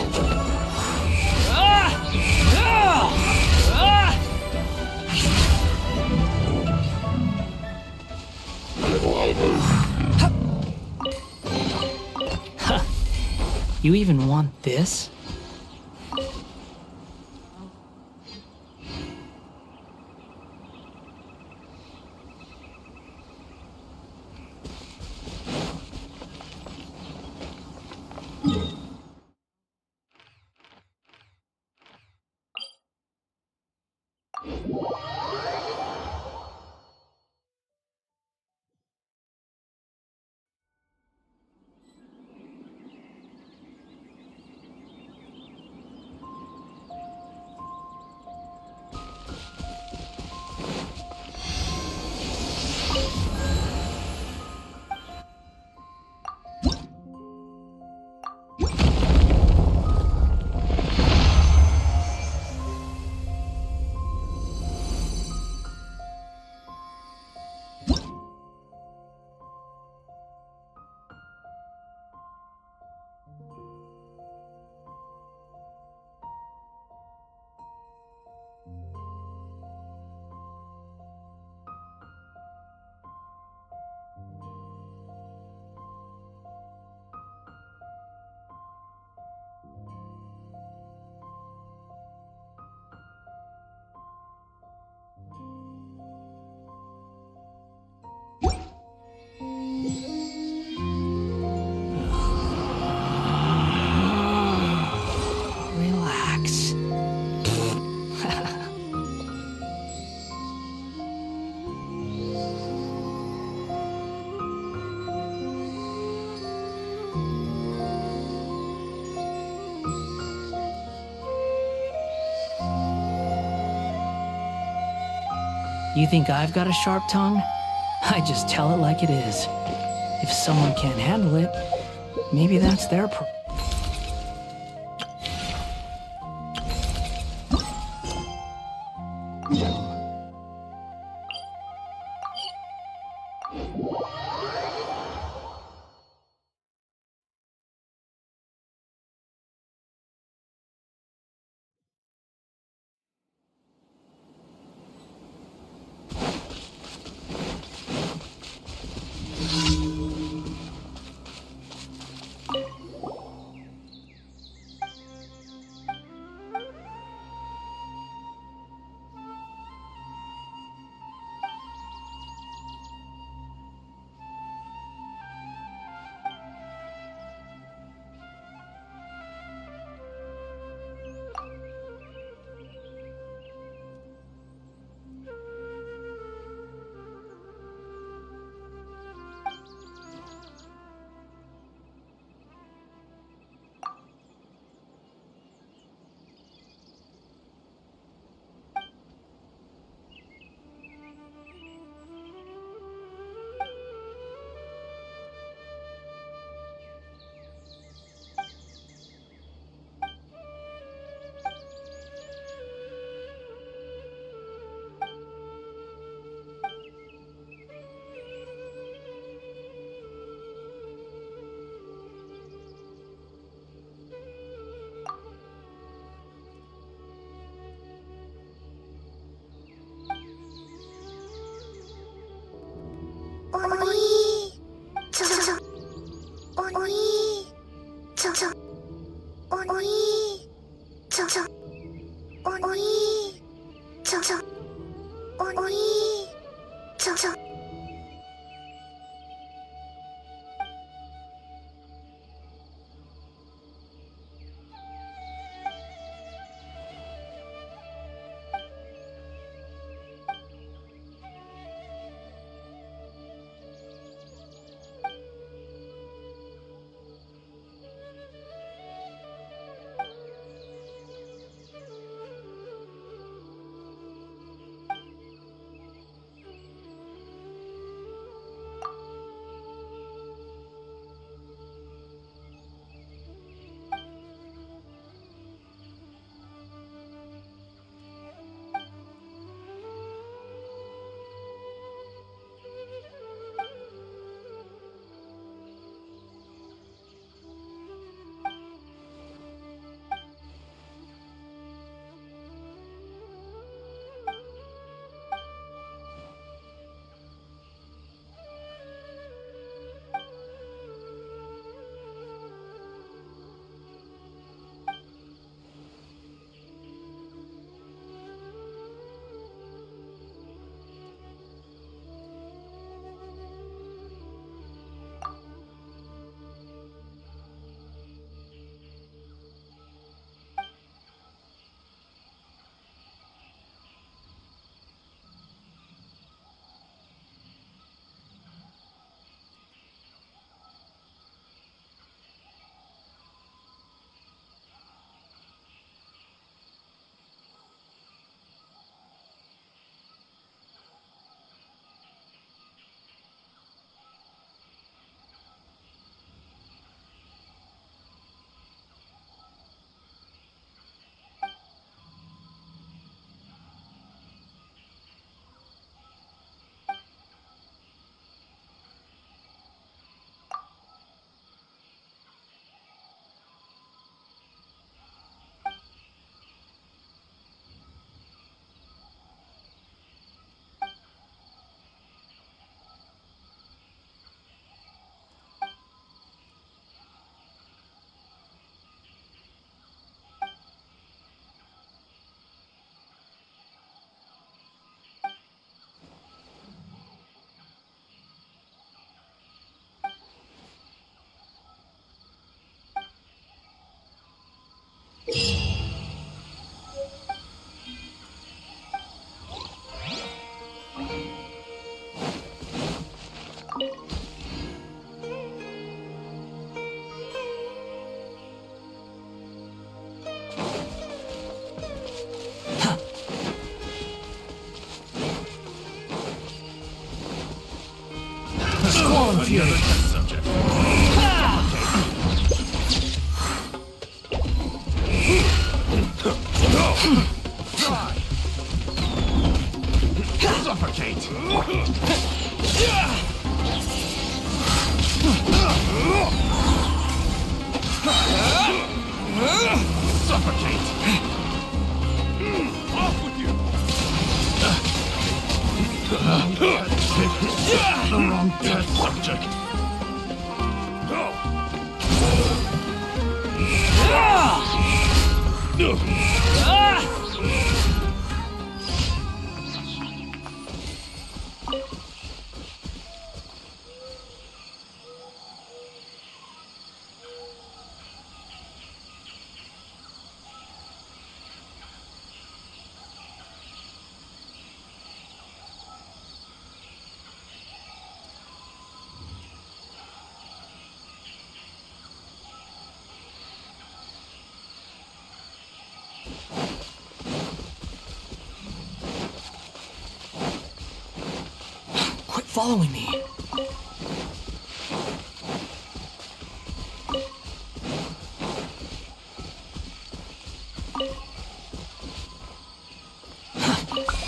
Huh. You even want this? Relax. You think I've got a sharp tongue? I just tell it like it is. If someone can't handle it, maybe that's their problem. Squall Fury. Suffocate! Suffocate! Off with you! The wrong test subject. Quit following me.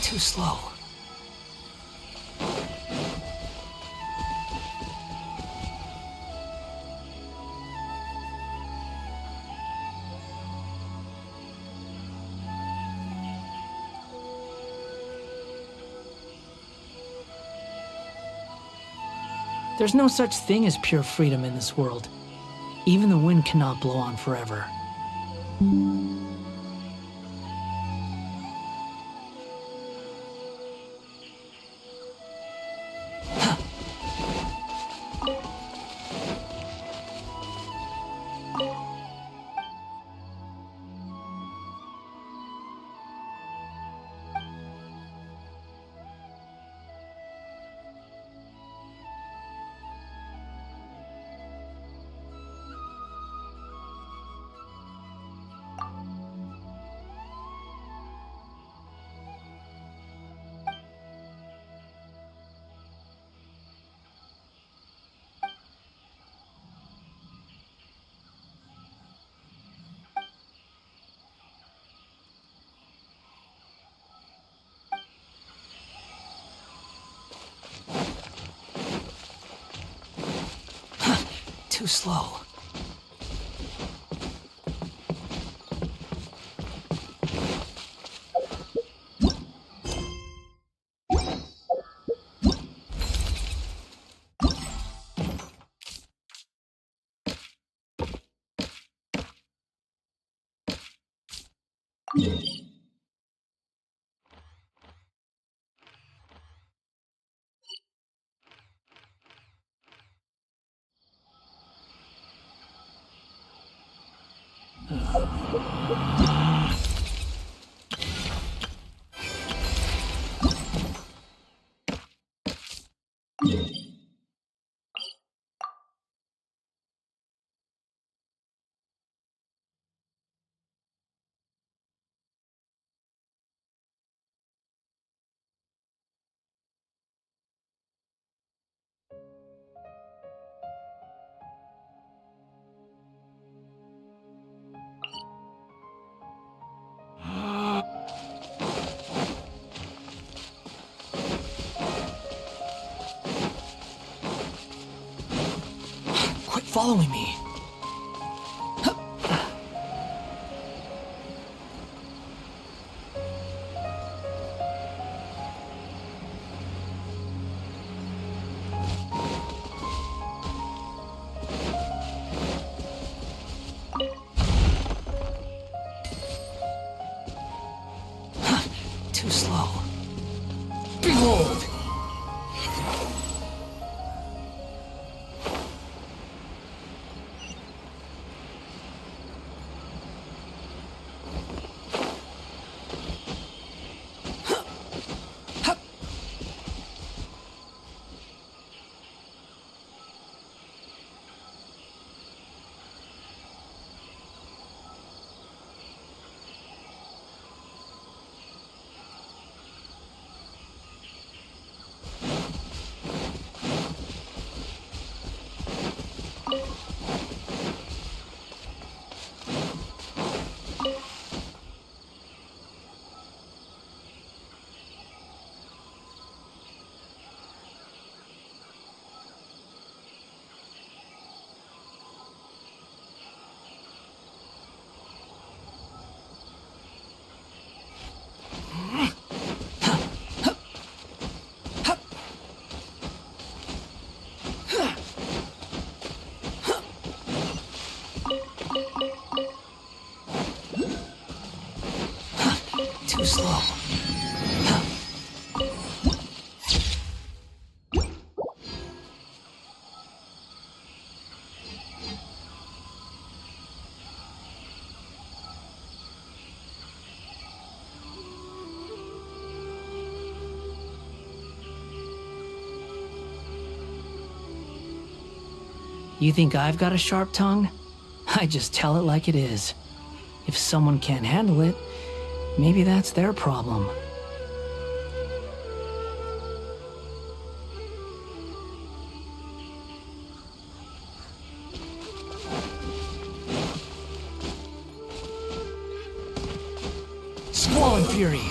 Too slow. There's no such thing as pure freedom in this world. Even the wind cannot blow on forever. Too slow. Quit following me. Too slow. Behold! Too slow. You think I've got a sharp tongue? I just tell it like it is. If someone can't handle it, maybe that's their problem. Squall and Fury!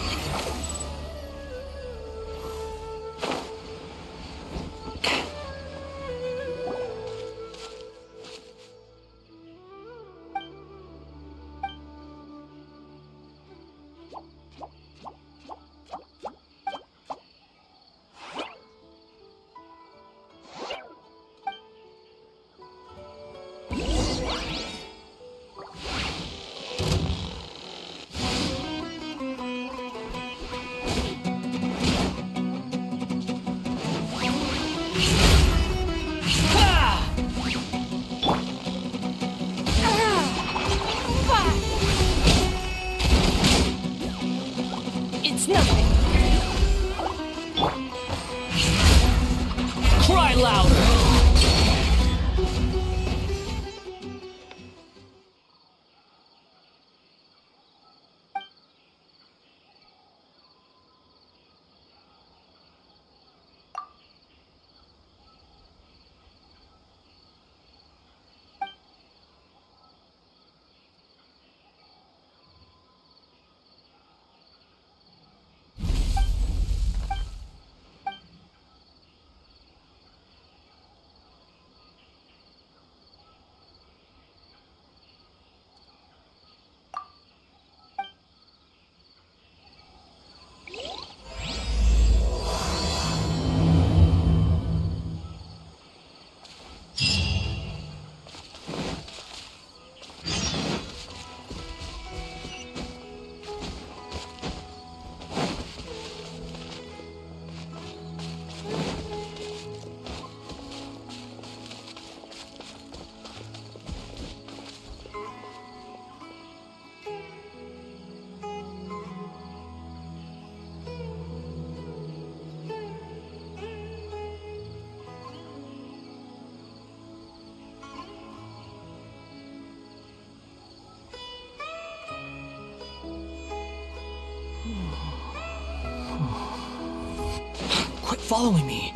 following me.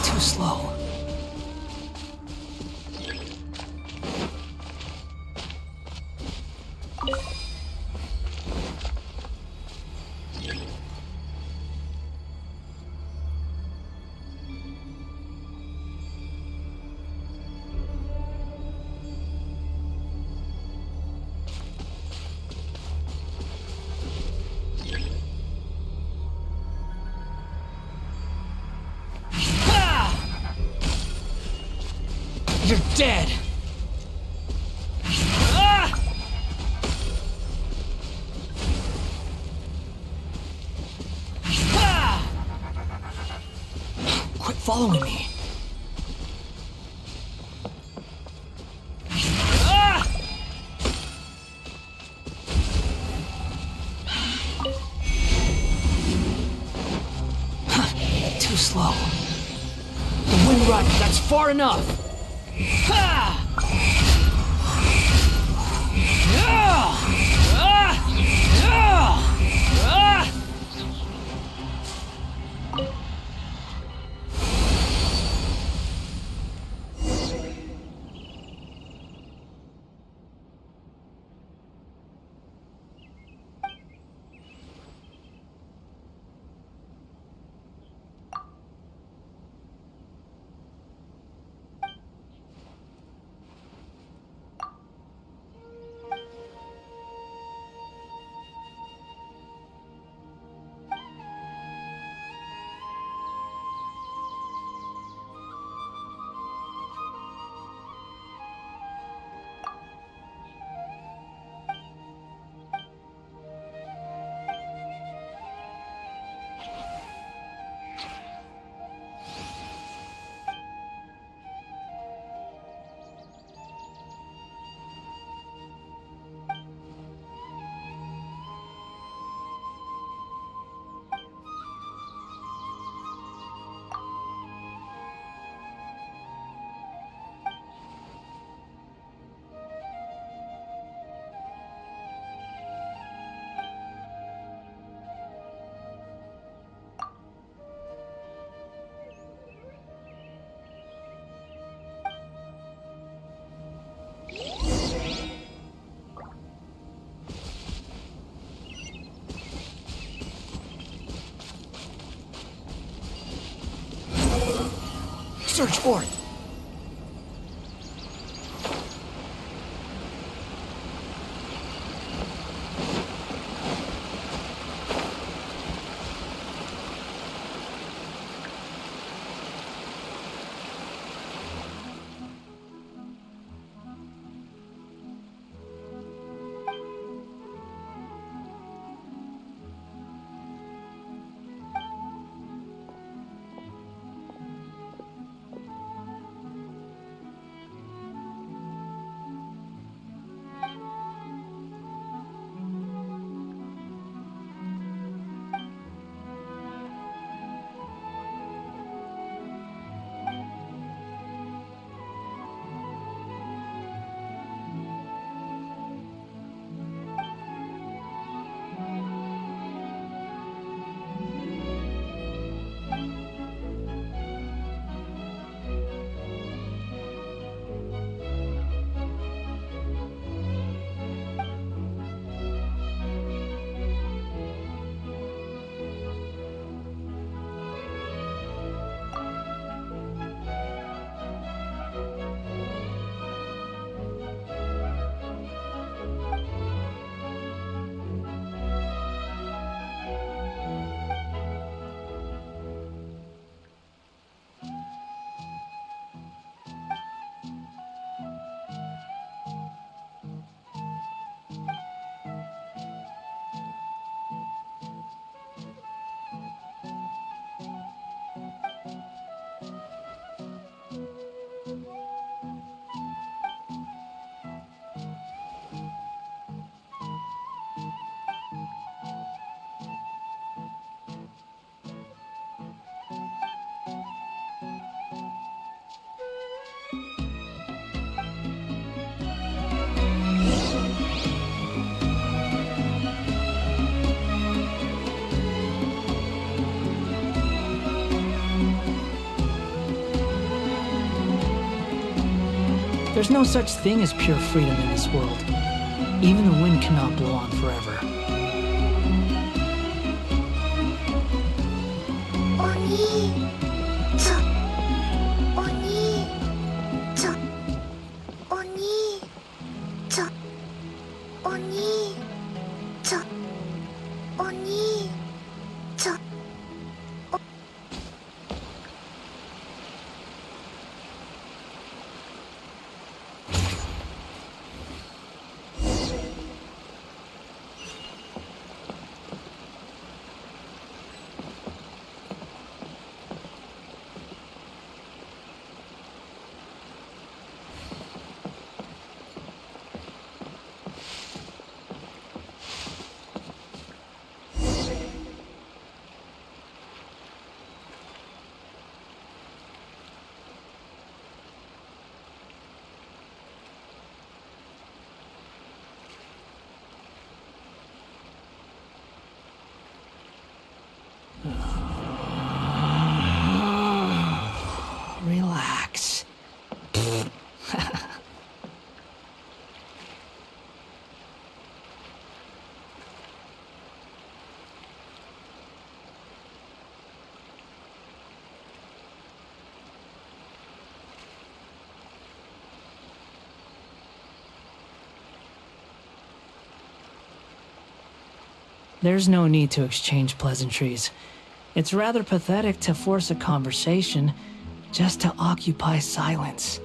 Too slow. You're dead! Quit following me. Too slow. The Wind Rider, that's far enough! Search for it! There's no such thing as pure freedom in this world. Even the wind cannot blow on forever. Relax. There's no need to exchange pleasantries. It's rather pathetic to force a conversation just to occupy silence.